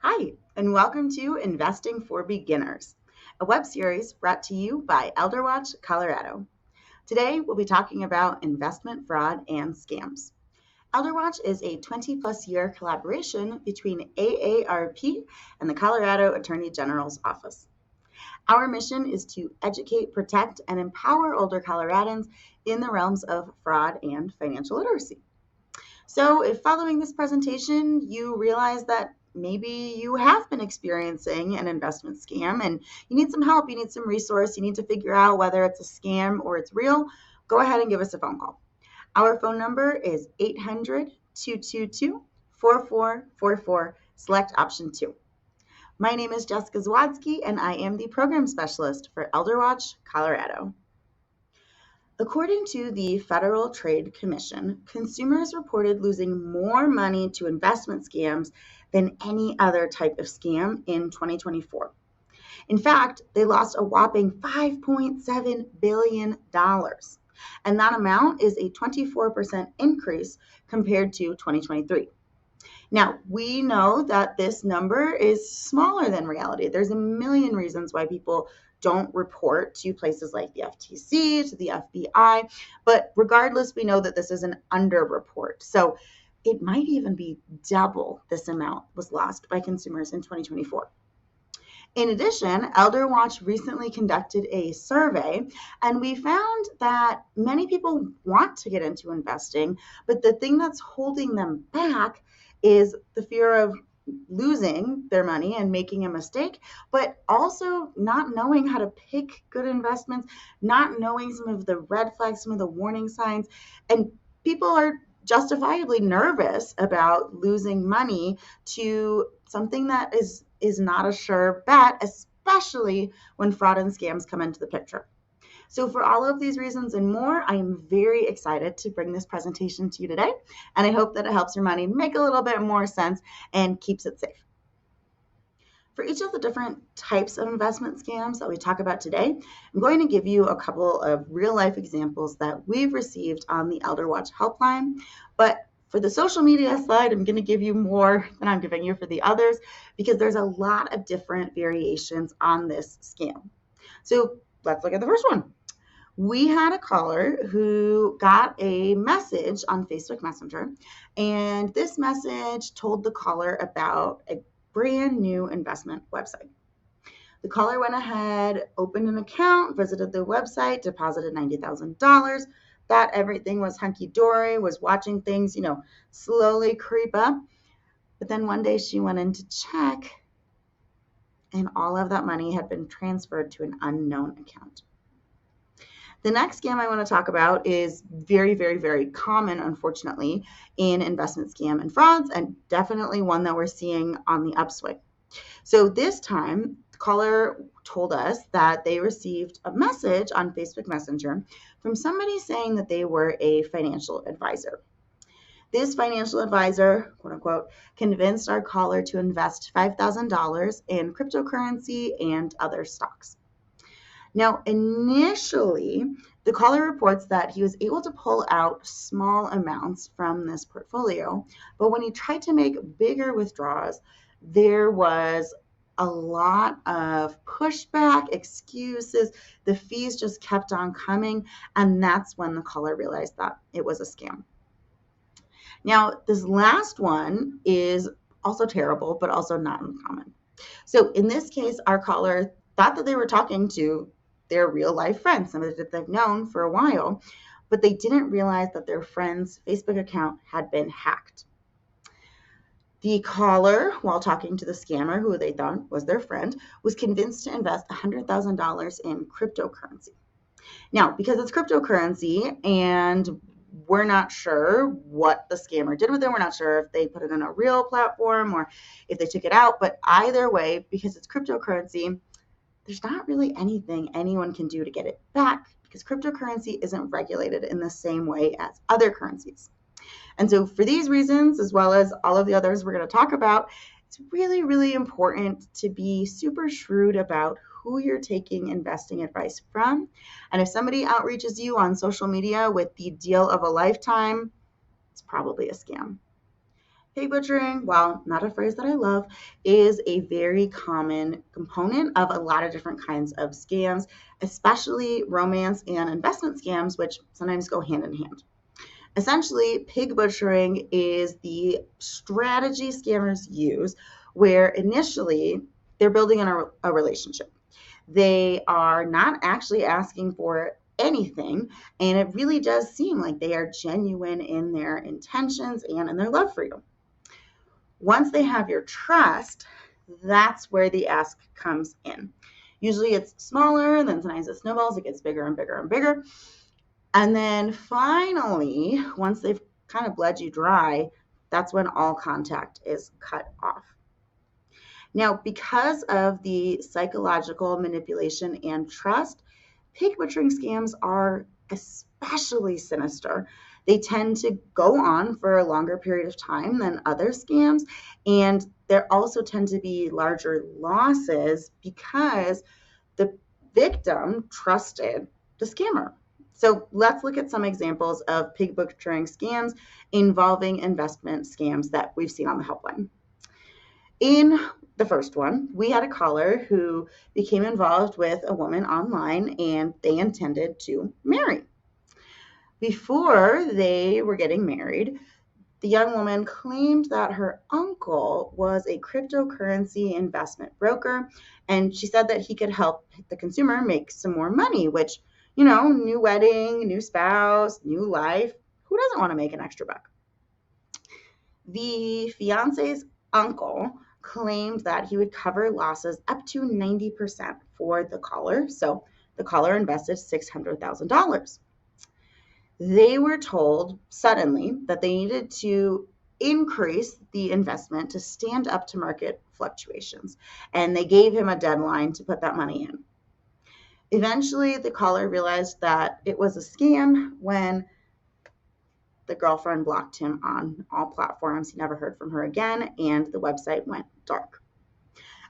Hi, and welcome to Investing for Beginners, a web series brought to you by ElderWatch Colorado. Today, we'll be talking about investment fraud and scams. ElderWatch is a 20-plus year collaboration between AARP and the Colorado Attorney General's Office. Our mission is to educate, protect, and empower older Coloradans in the realms of fraud and financial literacy. So if following this presentation, you realize that maybe you have been experiencing an investment scam and you need some help, you need some resource, you need to figure out whether it's a scam or it's real, go ahead and give us a phone call. Our phone number is 800-222-4444, select option 2. My name is Jessica Zawadsky, and I am the program specialist for ElderWatch Colorado. According to the Federal Trade Commission, consumers reported losing more money to investment scams than any other type of scam in 2024. In fact, they lost a whopping $5.7 billion. And that amount is a 24% increase compared to 2023. Now, we know that this number is smaller than reality. There's a million reasons why people don't report to places like the FTC, to the FBI, but regardless, we know that this is an underreport. So it might even be double this amount was lost by consumers in 2024. In addition, ElderWatch recently conducted a survey, and we found that many people want to get into investing, but the thing that's holding them back is the fear of losing their money and making a mistake, but also not knowing how to pick good investments, not knowing some of the red flags, some of the warning signs, and people are justifiably nervous about losing money to something that is not a sure bet, especially when fraud and scams come into the picture. So for all of these reasons and more, I am very excited to bring this presentation to you today, and I hope that it helps your money make a little bit more sense and keeps it safe. For each of the different types of investment scams that we talk about today, I'm going to give you a couple of real-life examples that we've received on the ElderWatch helpline, but for the social media slide, I'm going to give you more than I'm giving you for the others because there's a lot of different variations on this scam. So let's look at the first one. We had a caller who got a message on Facebook Messenger, and this message told the caller about a brand new investment website. The caller went ahead, opened an account, visited the website, deposited $90,000, thought everything was hunky-dory, was watching things, slowly creep up. But then one day she went in to check, and all of that money had been transferred to an unknown account. The next scam I want to talk about is very, very, very common, unfortunately, in investment scam and frauds, and definitely one that we're seeing on the upswing. So this time, the caller told us that they received a message on Facebook Messenger from somebody saying that they were a financial advisor. This financial advisor, quote unquote, convinced our caller to invest $5,000 in cryptocurrency and other stocks. Now, initially, the caller reports that he was able to pull out small amounts from this portfolio, but when he tried to make bigger withdrawals, there was a lot of pushback, excuses. The fees just kept on coming, and that's when the caller realized that it was a scam. Now, this last one is also terrible, but also not uncommon. So in this case, our caller thought that they were talking to their real life friends, somebody that they've known for a while, but they didn't realize that their friend's Facebook account had been hacked. The caller, while talking to the scammer, who they thought was their friend, was convinced to invest $100,000 in cryptocurrency. Now, because it's cryptocurrency and we're not sure what the scammer did with it, we're not sure if they put it in a real platform or if they took it out, but either way, because it's cryptocurrency, there's not really anything anyone can do to get it back because cryptocurrency isn't regulated in the same way as other currencies. And so for these reasons, as well as all of the others we're going to talk about, it's really, really important to be super shrewd about who you're taking investing advice from. And if somebody outreaches you on social media with the deal of a lifetime, it's probably a scam. Pig butchering, while not a phrase that I love, is a very common component of a lot of different kinds of scams, especially romance and investment scams, which sometimes go hand in hand. Essentially, pig butchering is the strategy scammers use where initially they're building a relationship. They are not actually asking for anything, and it really does seem like they are genuine in their intentions and in their love for you. Once they have your trust, that's where the ask comes in. Usually it's smaller, then sometimes it snowballs, it gets bigger and bigger and bigger. And then finally, once they've kind of bled you dry, that's when all contact is cut off. Now, because of the psychological manipulation and trust, pig butchering scams are especially sinister. They tend to go on for a longer period of time than other scams, and there also tend to be larger losses because the victim trusted the scammer. So let's look at some examples of pig butchering scams involving investment scams that we've seen on the helpline. In the first one, we had a caller who became involved with a woman online and they intended to marry. Before they were getting married, the young woman claimed that her uncle was a cryptocurrency investment broker, and she said that he could help the consumer make some more money, which, new wedding, new spouse, new life. Who doesn't want to make an extra buck? The fiance's uncle claimed that he would cover losses up to 90% for the caller. So the caller invested $600,000. They were told suddenly that they needed to increase the investment to stand up to market fluctuations, and they gave him a deadline to put that money in. Eventually, the caller realized that it was a scam when the girlfriend blocked him on all platforms. He never heard from her again, and the website went dark.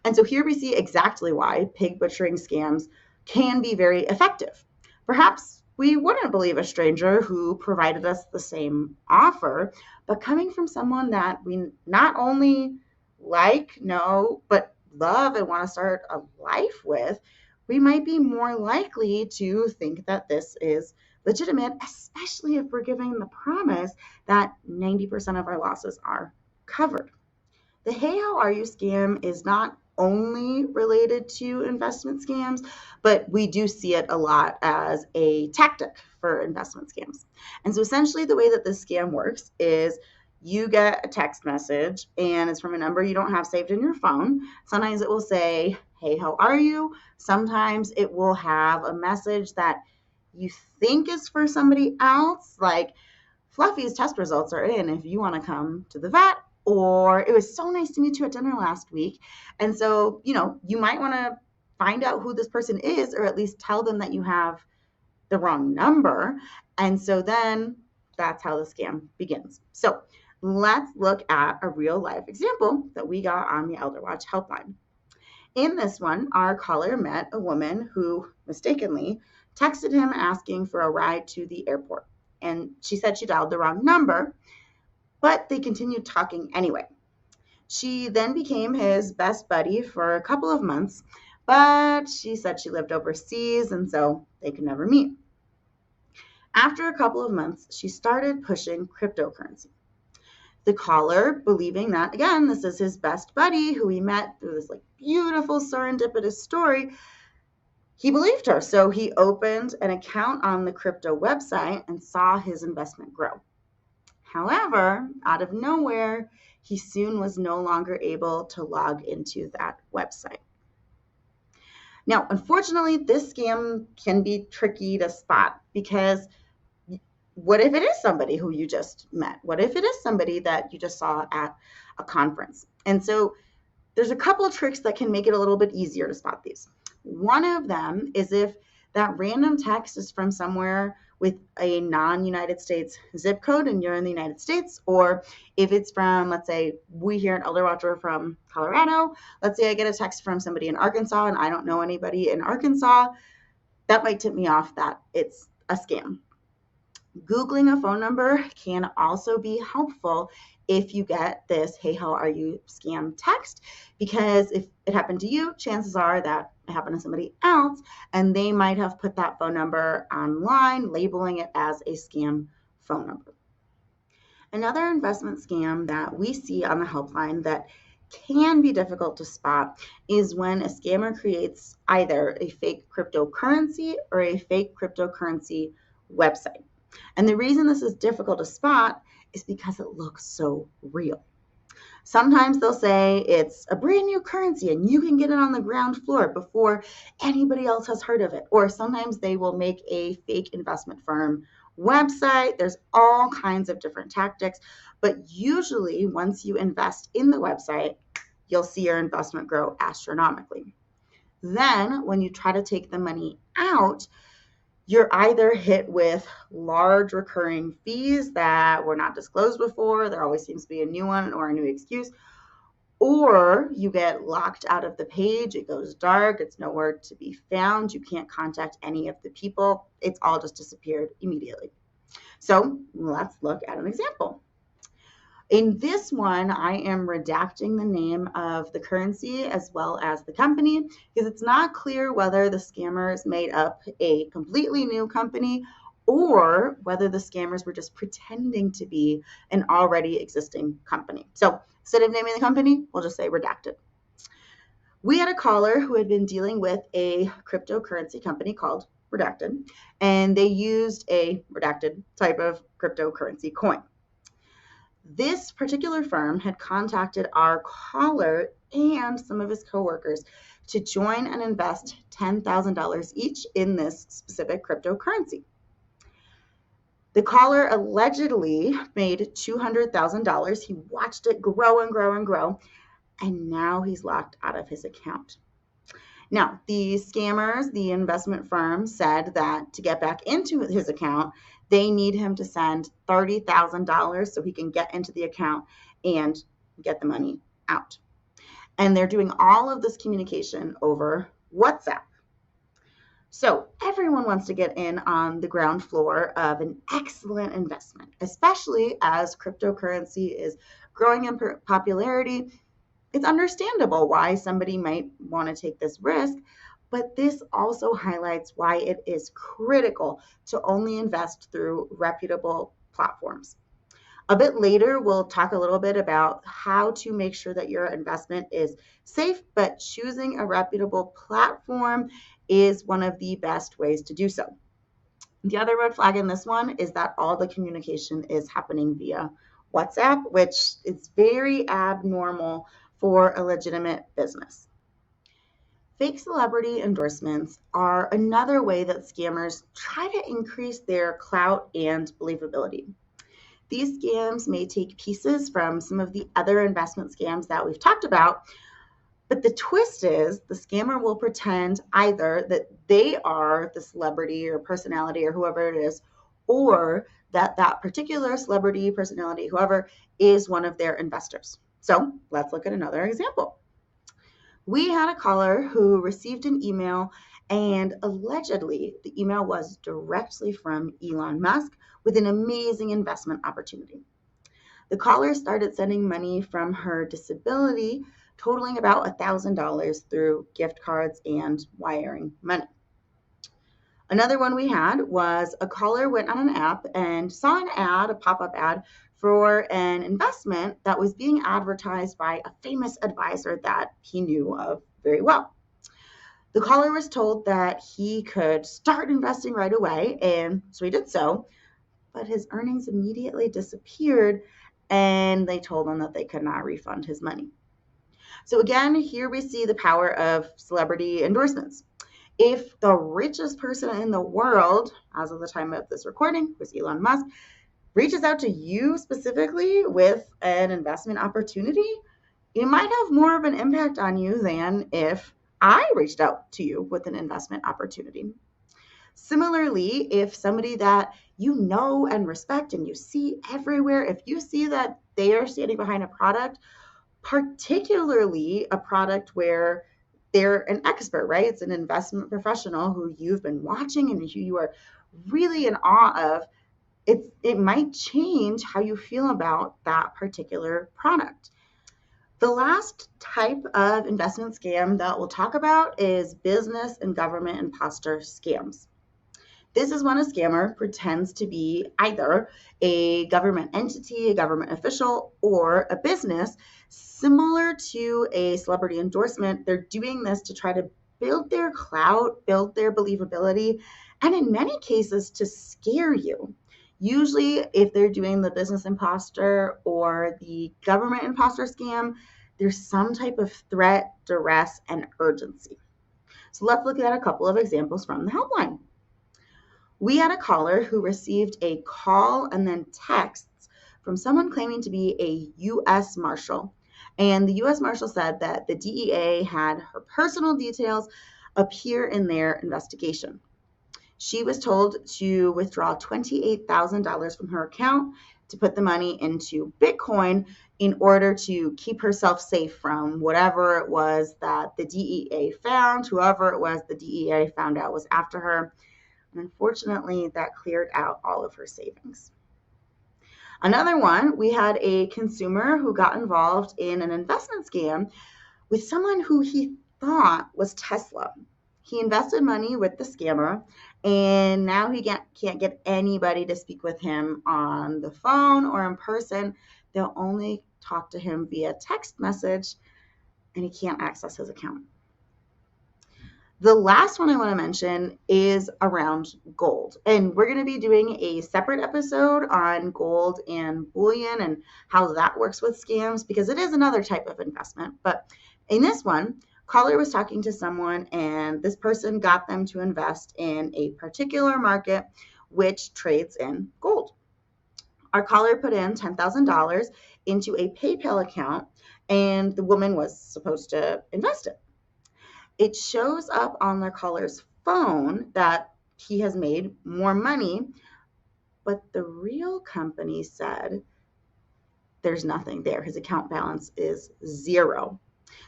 And so here we see exactly why pig butchering scams can be very effective. Perhaps we wouldn't believe a stranger who provided us the same offer, but coming from someone that we not only like, know, but love and want to start a life with, we might be more likely to think that this is legitimate, especially if we're giving the promise that 90% of our losses are covered. The Hey, How Are You scam is not only related to investment scams, but we do see it a lot as a tactic for investment scams. And so essentially the way that this scam works is you get a text message and it's from a number you don't have saved in your phone. Sometimes it will say, hey, how are you? Sometimes it will have a message that you think is for somebody else, like Fluffy's test results are in if you want to come to the vet, or it was so nice to meet you at dinner last week. And so, you might want to find out who this person is, or at least tell them that you have the wrong number. And so then that's how the scam begins. So let's look at a real life example that we got on the ElderWatch helpline. In this one, our caller met a woman who mistakenly texted him asking for a ride to the airport. And she said she dialed the wrong number, but they continued talking anyway. She then became his best buddy for a couple of months, but she said she lived overseas and so they could never meet. After a couple of months, she started pushing cryptocurrency. The caller, believing that, again, this is his best buddy who he met through this beautiful serendipitous story, he believed her. So he opened an account on the crypto website and saw his investment grow. However, out of nowhere, he soon was no longer able to log into that website. Now, unfortunately, this scam can be tricky to spot because what if it is somebody who you just met? What if it is somebody that you just saw at a conference? And so there's a couple of tricks that can make it a little bit easier to spot these. One of them is if that random text is from somewhere with a non-United States zip code and you're in the United States, or if it's from, let's say, we here at ElderWatch are from Colorado. Let's say I get a text from somebody in Arkansas and I don't know anybody in Arkansas. That might tip me off that it's a scam. Googling a phone number can also be helpful if you get this "Hey, how are you?" scam text, because if it happened to you, chances are that it happened to somebody else, and they might have put that phone number online, labeling it as a scam phone number. Another investment scam that we see on the helpline that can be difficult to spot is when a scammer creates either a fake cryptocurrency or a fake cryptocurrency website. And the reason this is difficult to spot is because it looks so real. Sometimes they'll say it's a brand new currency and you can get it on the ground floor before anybody else has heard of it. Or sometimes they will make a fake investment firm website. There's all kinds of different tactics, but usually once you invest in the website, you'll see your investment grow astronomically. Then when you try to take the money out, you're either hit with large recurring fees that were not disclosed before, there always seems to be a new one or a new excuse, or you get locked out of the page, it goes dark, it's nowhere to be found, you can't contact any of the people, it's all just disappeared immediately. So let's look at an example. In this one, I am redacting the name of the currency as well as the company because it's not clear whether the scammers made up a completely new company or whether the scammers were just pretending to be an already existing company. So instead of naming the company, we'll just say redacted. We had a caller who had been dealing with a cryptocurrency company called Redacted, and they used a redacted type of cryptocurrency coin. This particular firm had contacted our caller and some of his coworkers to join and invest $10,000 each in this specific cryptocurrency. The caller allegedly made $200,000. He watched it grow and grow and grow, and now he's locked out of his account. Now, the scammers, the investment firm, said that to get back into his account, they need him to send $30,000 so he can get into the account and get the money out. And they're doing all of this communication over WhatsApp. So everyone wants to get in on the ground floor of an excellent investment, especially as cryptocurrency is growing in popularity. It's understandable why somebody might want to take this risk, but this also highlights why it is critical to only invest through reputable platforms. A bit later, we'll talk a little bit about how to make sure that your investment is safe, but choosing a reputable platform is one of the best ways to do so. The other red flag in this one is that all the communication is happening via WhatsApp, which is very abnormal for a legitimate business. Fake celebrity endorsements are another way that scammers try to increase their clout and believability. These scams may take pieces from some of the other investment scams that we've talked about, but the twist is the scammer will pretend either that they are the celebrity or personality or whoever it is, or that that particular celebrity, personality, whoever is one of their investors. So let's look at another example. We had a caller who received an email, and allegedly the email was directly from Elon Musk with an amazing investment opportunity. The caller started sending money from her disability, totaling about $1,000 through gift cards and wiring money. Another one we had was a caller went on an app and saw an ad, a pop-up ad, for an investment that was being advertised by a famous advisor that he knew of very well. The caller was told that he could start investing right away, and so he did so, but his earnings immediately disappeared, and they told him that they could not refund his money. So again, here we see the power of celebrity endorsements. If the richest person in the world, as of the time of this recording, was Elon Musk, reaches out to you specifically with an investment opportunity, it might have more of an impact on you than if I reached out to you with an investment opportunity. Similarly, if somebody that you know and respect and you see everywhere, if you see that they are standing behind a product, particularly a product where they're an expert, right? It's an investment professional who you've been watching and who you are really in awe of. it might change how you feel about that particular product. The last type of investment scam that we'll talk about is business and government imposter scams. This is when a scammer pretends to be either a government entity, a government official, or a business. Similar to a celebrity endorsement, they're doing this to try to build their clout, build their believability, and in many cases to scare you. Usually, if they're doing the business imposter or the government imposter scam, there's some type of threat, duress, and urgency. So let's look at a couple of examples from the helpline. We had a caller who received a call and then texts from someone claiming to be a U.S. Marshal. And the U.S. Marshal said that the DEA had her personal details appear in their investigation. She was told to withdraw $28,000 from her account to put the money into Bitcoin in order to keep herself safe from whatever it was that the DEA found, whoever it was the DEA found out was after her. And unfortunately, that cleared out all of her savings. Another one, we had a consumer who got involved in an investment scam with someone who he thought was Tesla. He invested money with the scammer, and now he can't get anybody to speak with him on the phone or in person. They'll only talk to him via text message, and he can't access his account. The last one I want to mention is around gold. And we're going to be doing a separate episode on gold and bullion and how that works with scams, because it is another type of investment. But in this one, caller was talking to someone, and this person got them to invest in a particular market which trades in gold. Our caller put in $10,000 into a PayPal account, and the woman was supposed to invest it. It shows up on the caller's phone that he has made more money, but the real company said there's nothing there. His account balance is zero.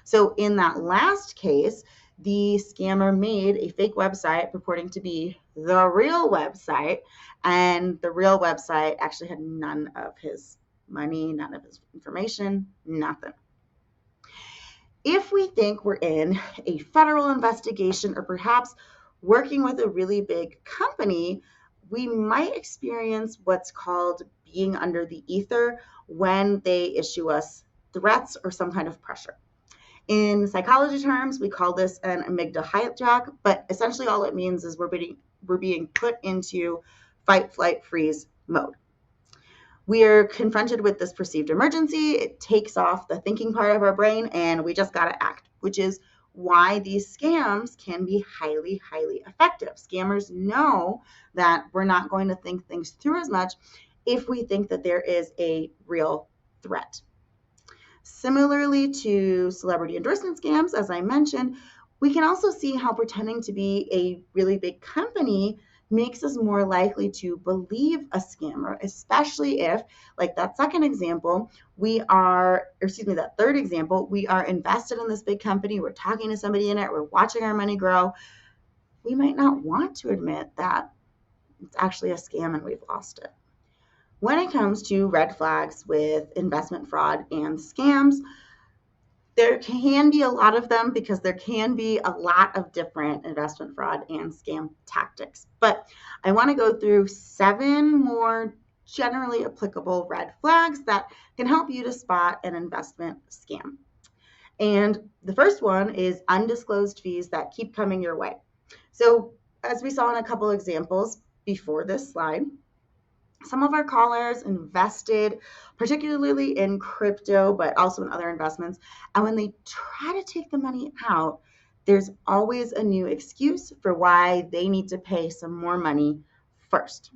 So in that last case, the scammer made a fake website purporting to be the real website, and the real website actually had none of his money, none of his information, nothing. If we think we're in a federal investigation or perhaps working with a really big company, we might experience what's called being under the ether when they issue us threats or some kind of pressure. In psychology terms, we call this an amygdala hijack, but essentially all it means is we're being put into fight, flight, freeze mode. We are confronted with this perceived emergency. It takes off the thinking part of our brain, and we just got to act, which is why these scams can be highly, highly effective. Scammers know that we're not going to think things through as much if we think that there is a real threat. Similarly to celebrity endorsement scams, as I mentioned, we can also see how pretending to be a really big company makes us more likely to believe a scammer, especially if, like that third example, we are invested in this big company, we're talking to somebody in it, we're watching our money grow. We might not want to admit that it's actually a scam and we've lost it. When it comes to red flags with investment fraud and scams, there can be a lot of them because there can be a lot of different investment fraud and scam tactics. But I want to go through 7 more generally applicable red flags that can help you to spot an investment scam. And the first one is undisclosed fees that keep coming your way. So as we saw in a couple examples before this slide, some of our callers invested particularly in crypto, but also in other investments. And when they try to take the money out, there's always a new excuse for why they need to pay some more money first.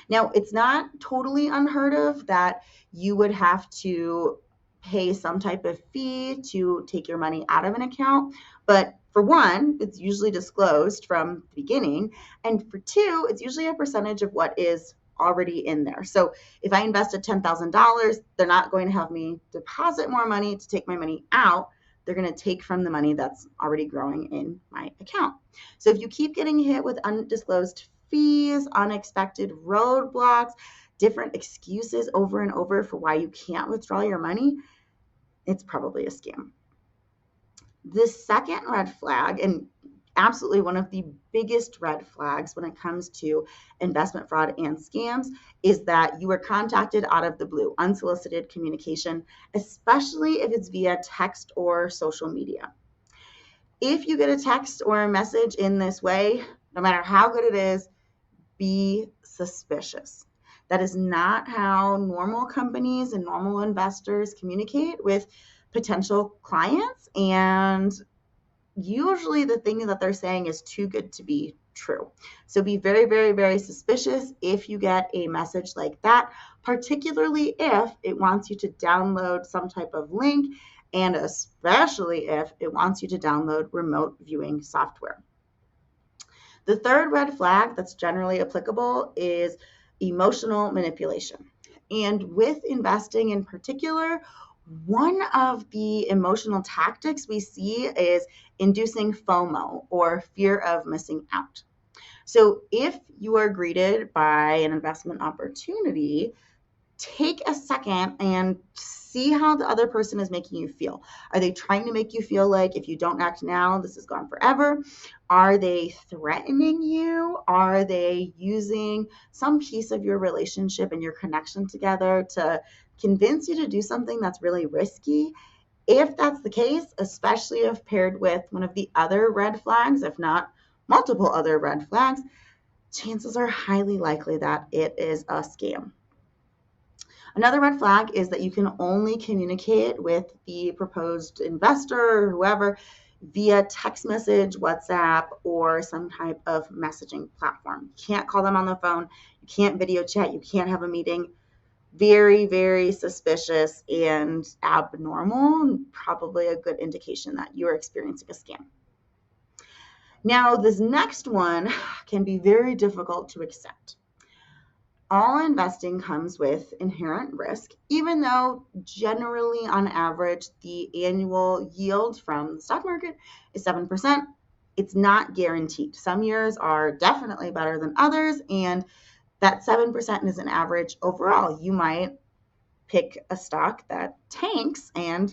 Now, it's not totally unheard of that you would have to pay some type of fee to take your money out of an account. But for one, it's usually disclosed from the beginning. And for two, it's usually a percentage of what is already in there. So if I invested $10,000, they're not going to have me deposit more money to take my money out. They're going to take from the money that's already growing in my account. So if you keep getting hit with undisclosed fees, unexpected roadblocks, different excuses over and over for why you can't withdraw your money, it's probably a scam. The second red flag, and absolutely one of the biggest red flags when it comes to investment fraud and scams, is that you are contacted out of the blue, unsolicited communication, especially if it's via text or social media. If you get a text or a message in this way, no matter how good it is, be suspicious. That is not how normal companies and normal investors communicate with potential clients, and usually the thing that they're saying is too good to be true. So be very, very, very suspicious if you get a message like that, particularly if it wants you to download some type of link, and especially if it wants you to download remote viewing software. The third red flag that's generally applicable is emotional manipulation. And with investing in particular, one of the emotional tactics we see is inducing FOMO, or fear of missing out. So if you are greeted by an investment opportunity, take a second and see how the other person is making you feel. Are they trying to make you feel like if you don't act now, this is gone forever? Are they threatening you? Are they using some piece of your relationship and your connection together to convince you to do something that's really risky? If that's the case, especially if paired with one of the other red flags, if not multiple other red flags, chances are highly likely that it is a scam. Another red flag is that you can only communicate with the proposed investor or whoever via text message, WhatsApp, or some type of messaging platform. You can't call them on the phone. You can't video chat. You can't have a meeting. Very, very suspicious and abnormal, and probably a good indication that you're experiencing a scam. Now, this next one can be very difficult to accept. All investing comes with inherent risk, even though generally on average the annual yield from the stock market is 7%. It's not guaranteed. Some years are definitely better than others, and that 7% is an average overall. You might pick a stock that tanks and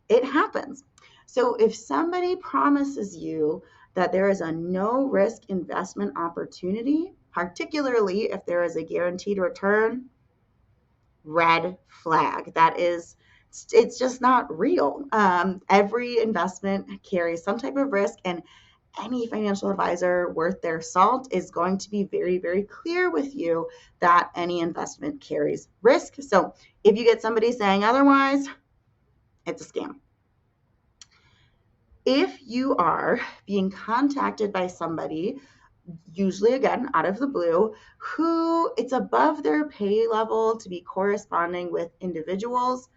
it happens. So if somebody promises you that there is a no risk investment opportunity, particularly if there is a guaranteed return, red flag. It's just not real. Every investment carries some type of risk, and any financial advisor worth their salt is going to be very, very clear with you that any investment carries risk. So if you get somebody saying otherwise, it's a scam. If you are being contacted by somebody, usually again out of the blue, who it's above their pay level to be corresponding with individuals,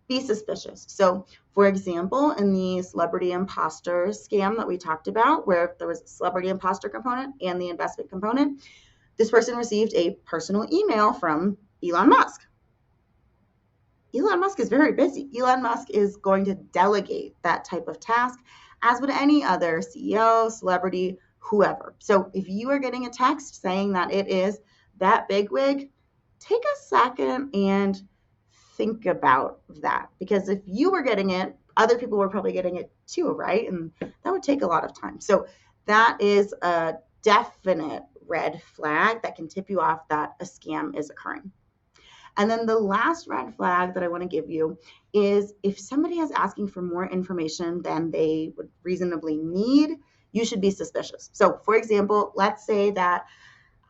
be suspicious. So for example, in the celebrity imposter scam that we talked about, where there was a celebrity imposter component and the investment component, this person received a personal email from Elon Musk. Elon Musk is very busy. Elon Musk is going to delegate that type of task, as would any other CEO, celebrity, whoever. So if you are getting a text saying that it is that bigwig, take a second and think about that. Because if you were getting it, other people were probably getting it too, right? And that would take a lot of time. So that is a definite red flag that can tip you off that a scam is occurring. And then the last red flag that I want to give you is if somebody is asking for more information than they would reasonably need, you should be suspicious. So for example, let's say that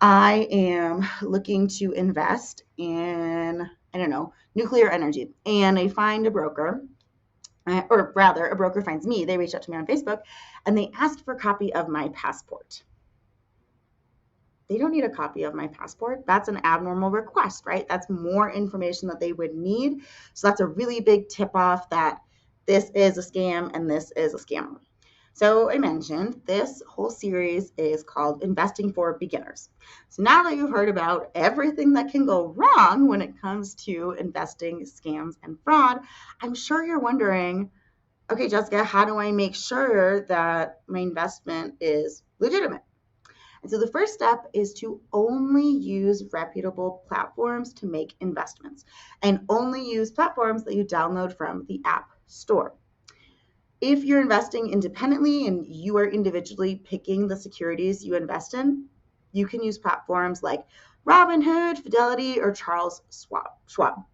I am looking to invest in, nuclear energy, and I find a broker, or rather a broker finds me. They reach out to me on Facebook and they ask for a copy of my passport. They don't need a copy of my passport. That's an abnormal request, right? That's more information that they would need. So that's a really big tip off that this is a scam and this is a scammer. So I mentioned this whole series is called Investing for Beginners. So now that you've heard about everything that can go wrong when it comes to investing, scams, and fraud, I'm sure you're wondering, okay, Jessica, how do I make sure that my investment is legitimate? And so the first step is to only use reputable platforms to make investments, and only use platforms that you download from the App Store. If you're investing independently and you are individually picking the securities you invest in, you can use platforms like Robinhood, Fidelity, or Charles Schwab.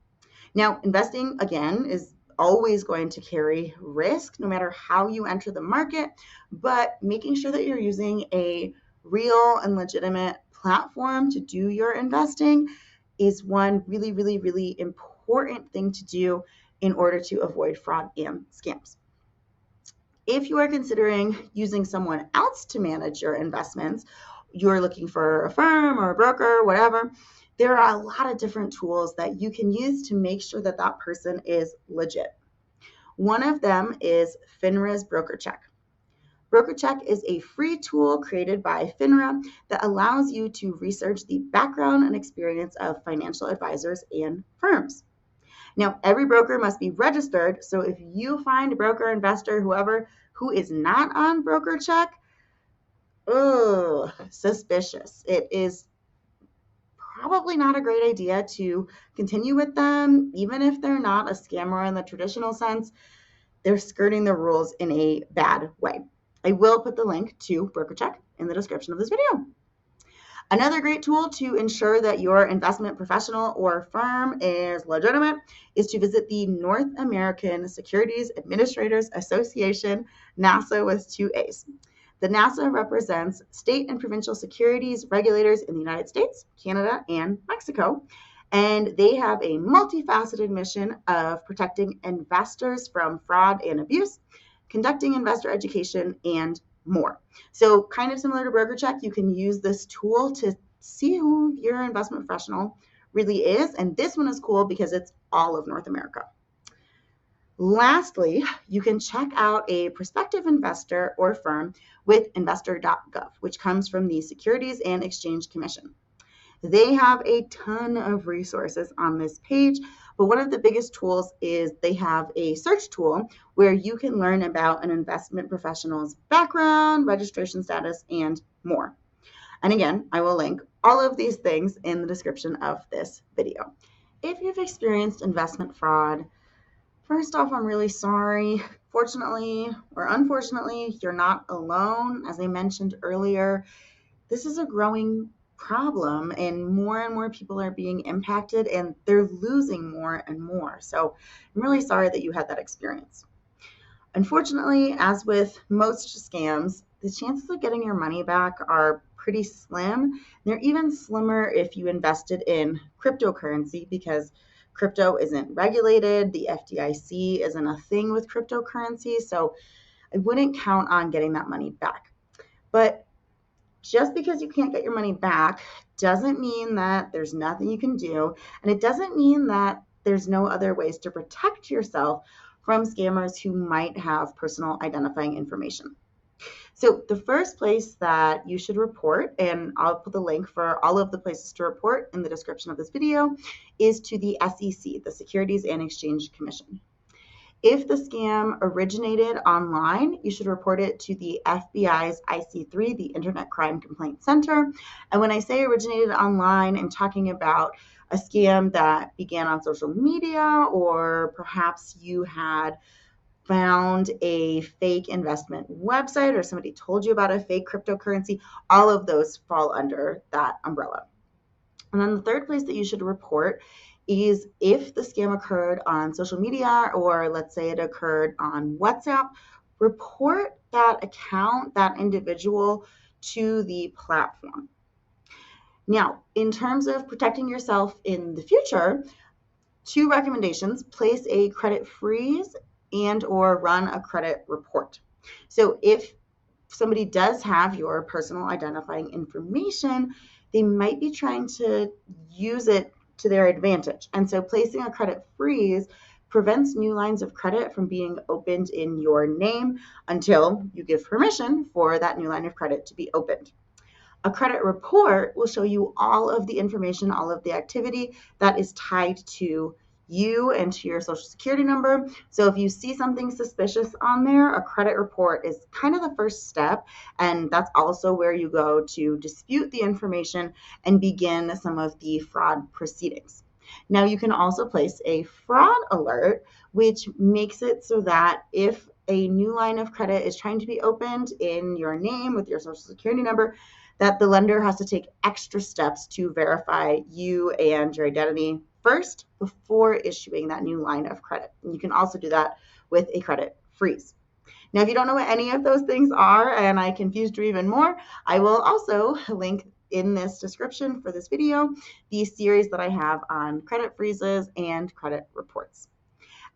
Now, investing, again, is always going to carry risk no matter how you enter the market, but making sure that you're using a real and legitimate platform to do your investing is one really, really, really important thing to do in order to avoid fraud and scams. If you are considering using someone else to manage your investments, you're looking for a firm or a broker, whatever, there are a lot of different tools that you can use to make sure that that person is legit. One of them is FINRA's BrokerCheck. BrokerCheck is a free tool created by FINRA that allows you to research the background and experience of financial advisors and firms. Now, every broker must be registered, so if you find a broker, investor, whoever, who is not on BrokerCheck, suspicious. It is probably not a great idea to continue with them, even if they're not a scammer in the traditional sense. They're skirting the rules in a bad way. I will put the link to BrokerCheck in the description of this video. Another great tool to ensure that your investment professional or firm is legitimate is to visit the North American Securities Administrators Association, NASA with 2 A's. The NASA represents state and provincial securities regulators in the United States, Canada, and Mexico, and they have a multifaceted mission of protecting investors from fraud and abuse, conducting investor education, and more. So kind of similar to BrokerCheck, you can use this tool to see who your investment professional really is. And this one is cool because it's all of North America. Lastly, you can check out a prospective investor or firm with investor.gov, which comes from the Securities and Exchange Commission. They have a ton of resources on this page, but one of the biggest tools is they have a search tool where you can learn about an investment professional's background, registration status, and more. And again, I will link all of these things in the description of this video. If you've experienced investment fraud, first off, I'm really sorry. Fortunately or unfortunately, you're not alone. As I mentioned earlier, this is a growing problem and more people are being impacted and they're losing more and more. So I'm really sorry that you had that experience. Unfortunately, as with most scams, the chances of getting your money back are pretty slim. They're even slimmer if you invested in cryptocurrency because crypto isn't regulated. The FDIC isn't a thing with cryptocurrency. So I wouldn't count on getting that money back. But just because you can't get your money back doesn't mean that there's nothing you can do. And it doesn't mean that there's no other ways to protect yourself from scammers who might have personal identifying information. So the first place that you should report, and I'll put the link for all of the places to report in the description of this video, is to the SEC, the Securities and Exchange Commission. If the scam originated online, you should report it to the FBI's IC3, the Internet Crime Complaint Center. And when I say originated online, I'm talking about a scam that began on social media, or perhaps you had found a fake investment website or somebody told you about a fake cryptocurrency. All of those fall under that umbrella. And then the third place that you should report is if the scam occurred on social media, or let's say it occurred on WhatsApp, report that account, that individual, to the platform. Now, in terms of protecting yourself in the future, 2 recommendations: place a credit freeze and or run a credit report. So if somebody does have your personal identifying information, they might be trying to use it to their advantage. And so placing a credit freeze prevents new lines of credit from being opened in your name until you give permission for that new line of credit to be opened. A credit report will show you all of the information, all of the activity that is tied to you and to your social security number. So if you see something suspicious on there, a credit report is kind of the first step. And that's also where you go to dispute the information and begin some of the fraud proceedings. Now, you can also place a fraud alert, which makes it so that if a new line of credit is trying to be opened in your name with your social security number, that the lender has to take extra steps to verify you and your identity first before issuing that new line of credit. And you can also do that with a credit freeze. Now, if you don't know what any of those things are and I confused you even more, I will also link in this description for this video the series that I have on credit freezes and credit reports.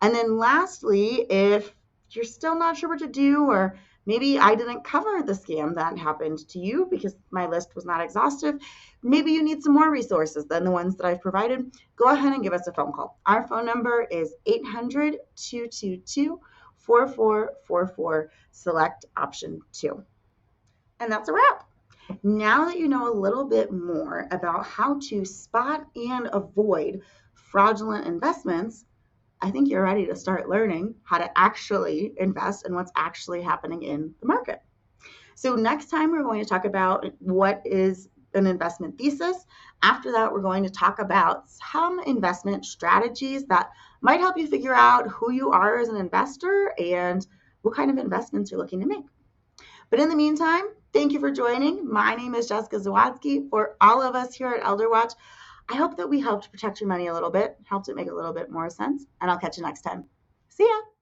And then lastly, if you're still not sure what to do, or maybe I didn't cover the scam that happened to you because my list was not exhaustive, maybe you need some more resources than the ones that I've provided, go ahead and give us a phone call. Our phone number is 800-222-4444, select option 2. And that's a wrap. Now that you know a little bit more about how to spot and avoid fraudulent investments, I think you're ready to start learning how to actually invest and what's actually happening in the market. So next time we're going to talk about what is an investment thesis. After that, we're going to talk about some investment strategies that might help you figure out who you are as an investor and what kind of investments you're looking to make. But in the meantime, thank you for joining. My name is Jessica Zawadsky. For all of us here at ElderWatch, I hope that we helped protect your money a little bit, helped it make a little bit more sense, and I'll catch you next time. See ya.